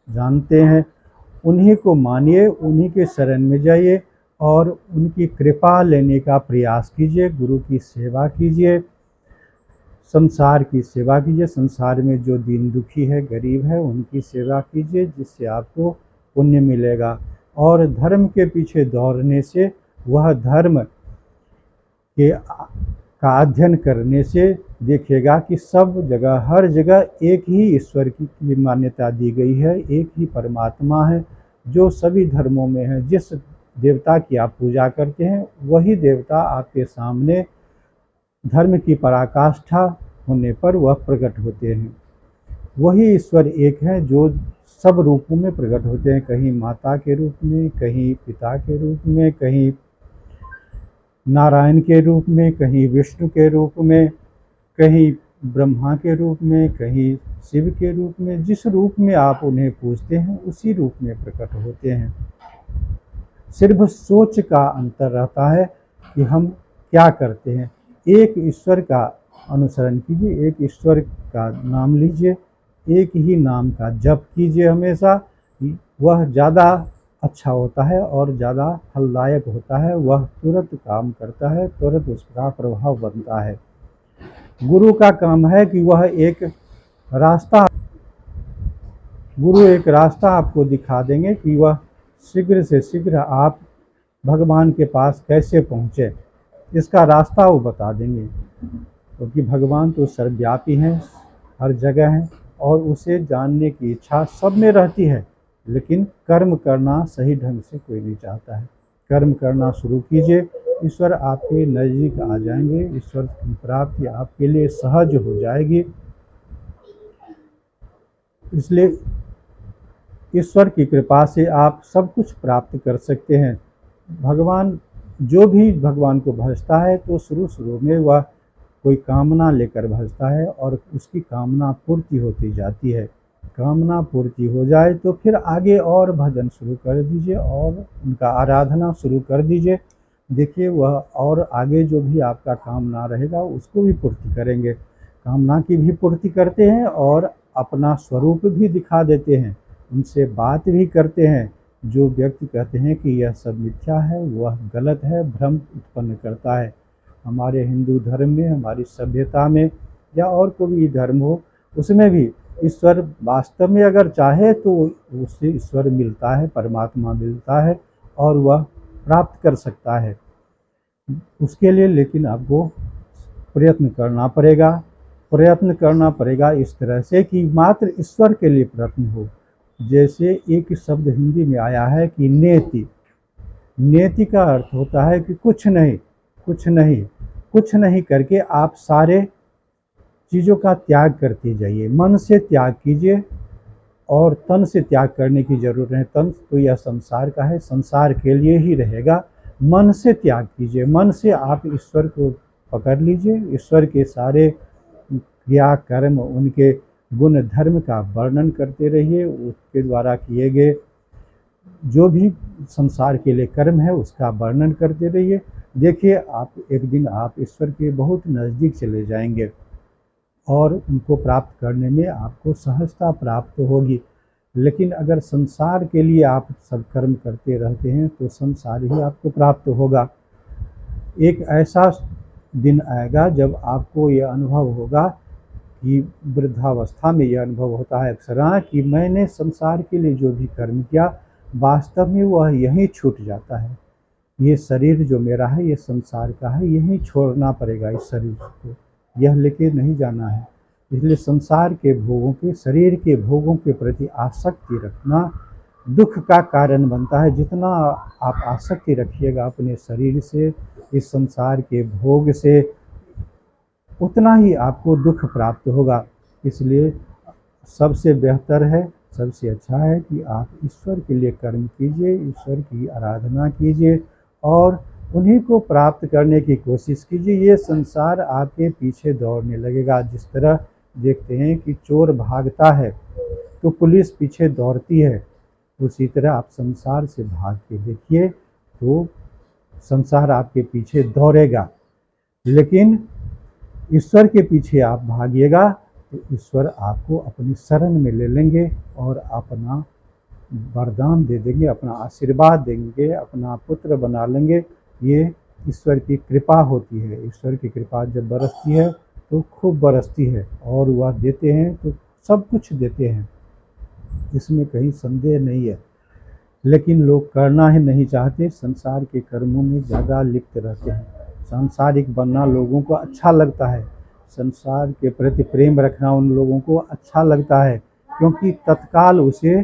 जानते हैं, उन्हीं को मानिए, उन्हीं के शरण में जाइए और उनकी कृपा लेने का प्रयास कीजिए। गुरु की सेवा कीजिए, संसार की सेवा कीजिए। संसार में जो दीन दुखी है, गरीब है, उनकी सेवा कीजिए, जिससे आपको पुण्य मिलेगा। और धर्म के पीछे दौड़ने से, वह धर्म के का अध्ययन करने से देखिएगा कि सब जगह, हर जगह एक ही ईश्वर की मान्यता दी गई है, एक ही परमात्मा है जो सभी धर्मों में है। जिस देवता की आप पूजा करते हैं, वही देवता आपके सामने धर्म की पराकाष्ठा होने पर वह प्रकट होते हैं। वही ईश्वर एक है जो सब रूपों में प्रकट होते हैं, कहीं माता के रूप में, कहीं पिता के रूप में, कहीं नारायण के रूप में, कहीं विष्णु के रूप में, कहीं ब्रह्मा के रूप में, कहीं शिव के रूप में। जिस रूप में आप उन्हें पूजते हैं, उसी रूप में प्रकट होते हैं। सिर्फ सोच का अंतर रहता है कि हम क्या करते हैं। एक ईश्वर का अनुसरण कीजिए, एक ईश्वर का नाम लीजिए, एक ही नाम का जप कीजिए हमेशा। वह ज़्यादा अच्छा होता है और ज़्यादा फलदायक होता है। वह तुरंत काम करता है, तुरंत उसका प्रभाव बनता है। गुरु का काम है कि वह एक रास्ता गुरु एक रास्ता आपको दिखा देंगे कि वह शीघ्र से शीघ्र आप भगवान के पास कैसे पहुँचे, इसका रास्ता वो बता देंगे। क्योंकि भगवान तो सर्वव्यापी हैं, हर जगह हैं, और उसे जानने की इच्छा सब में रहती है, लेकिन कर्म करना सही ढंग से कोई नहीं चाहता है। कर्म करना शुरू कीजिए, ईश्वर आपके नज़दीक आ जाएंगे, ईश्वर की प्राप्ति आपके लिए सहज हो जाएगी। इसलिए ईश्वर की कृपा से आप सब कुछ प्राप्त कर सकते हैं। भगवान, जो भी भगवान को भजता है तो शुरू में वह कोई कामना लेकर भजता है और उसकी कामना पूर्ति होती जाती है। कामना पूर्ति हो जाए तो फिर आगे और भजन शुरू कर दीजिए और उनका आराधना शुरू कर दीजिए। देखिए, वह और आगे जो भी आपका कामना रहेगा उसको भी पूर्ति करेंगे। कामना की भी पूर्ति करते हैं और अपना स्वरूप भी दिखा देते हैं, उनसे बात भी करते हैं। जो व्यक्ति कहते हैं कि यह सब मिथ्या है, वह गलत है, भ्रम उत्पन्न करता है। हमारे हिंदू धर्म में, हमारी सभ्यता में, या और कोई भी धर्म हो, उसमें भी ईश्वर वास्तव में अगर चाहे तो उससे ईश्वर मिलता है, परमात्मा मिलता है और वह प्राप्त कर सकता है। उसके लिए लेकिन आपको प्रयत्न करना पड़ेगा। प्रयत्न करना पड़ेगा इस तरह से कि मात्र ईश्वर के लिए प्रयत्न हो। जैसे एक शब्द हिंदी में आया है कि नेति। नेति का अर्थ होता है कि कुछ नहीं, कुछ नहीं, कुछ नहीं करके आप सारे चीज़ों का त्याग करते जाइए। मन से त्याग कीजिए और तन से त्याग करने की ज़रूरत है। तन तो यह संसार का है, संसार के लिए ही रहेगा। मन से त्याग कीजिए, मन से आप ईश्वर को पकड़ लीजिए। ईश्वर के सारे क्रिया कर्म, उनके गुण धर्म का वर्णन करते रहिए। उसके द्वारा किए गए जो भी संसार के लिए कर्म है उसका वर्णन करते रहिए। देखिए, आप एक दिन आप ईश्वर के बहुत नज़दीक चले जाएंगे और उनको प्राप्त करने में आपको सहजता प्राप्त होगी। लेकिन अगर संसार के लिए आप सब कर्म करते रहते हैं तो संसार ही आपको प्राप्त होगा। एक ऐसा दिन आएगा जब आपको यह अनुभव होगा कि वृद्धावस्था में यह अनुभव होता है अक्सर कि मैंने संसार के लिए जो भी कर्म किया, वास्तव में वह यहीं छूट जाता है। ये शरीर जो मेरा है, ये संसार का है, यहीं छोड़ना पड़ेगा इस शरीर को, यह लेके नहीं जाना है। इसलिए संसार के भोगों के, शरीर के भोगों के प्रति आसक्ति रखना दुख का कारण बनता है। जितना आप आसक्ति रखिएगा अपने शरीर से, इस संसार के भोग से, उतना ही आपको दुख प्राप्त होगा। इसलिए सबसे बेहतर है, सबसे अच्छा है कि आप ईश्वर के लिए कर्म कीजिए, ईश्वर की आराधना कीजिए और उन्हीं को प्राप्त करने की कोशिश कीजिए। ये संसार आपके पीछे दौड़ने लगेगा। जिस तरह देखते हैं कि चोर भागता है तो पुलिस पीछे दौड़ती है, उसी तरह आप संसार से भाग के देखिए तो संसार आपके पीछे दौड़ेगा। लेकिन ईश्वर के पीछे आप भागिएगा तो ईश्वर आपको अपनी शरण में ले लेंगे और अपना वरदान दे देंगे, अपना आशीर्वाद देंगे, अपना पुत्र बना लेंगे। ये ईश्वर की कृपा होती है। ईश्वर की कृपा जब बरसती है तो खूब बरसती है, और वह देते हैं तो सब कुछ देते हैं, इसमें कहीं संदेह नहीं है। लेकिन लोग करना ही नहीं चाहते, संसार के कर्मों में ज़्यादा लिप्त रहते हैं। सांसारिक बनना लोगों को अच्छा लगता है, संसार के प्रति प्रेम रखना उन लोगों को अच्छा लगता है, क्योंकि तत्काल उसे